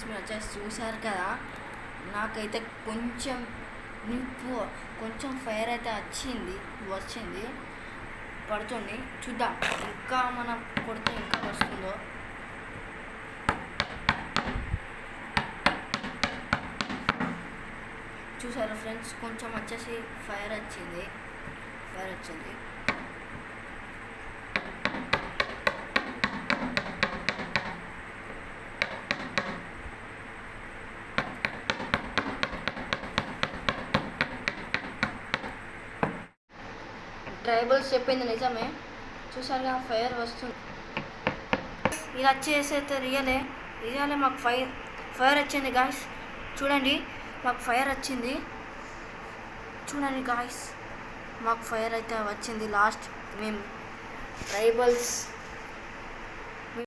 మీరు వచ్చేసి చూశారు కదా, నాకైతే కొంచెం కొంచెం ఫైర్ అయితే వచ్చింది పడుతుంది. చూద్దాం ఇంకా మనం కొడితే ఇంకా వస్తుందో. చూసారా ఫ్రెండ్స్, కొంచెం వచ్చేసి ఫైర్ వచ్చింది. ట్రైబల్స్ చెప్పింది నిజమే, చూసారుగా ఫైర్ వస్తుంది. ఇలా చేసైతే రియలే మాకు ఫైర్ వచ్చింది గాయస్. చూడండి మాకు ఫైర్ వచ్చింది, చూడండి గాయస్, మాకు ఫైర్ అయితే వచ్చింది. లాస్ట్ మేము ట్రైబల్స్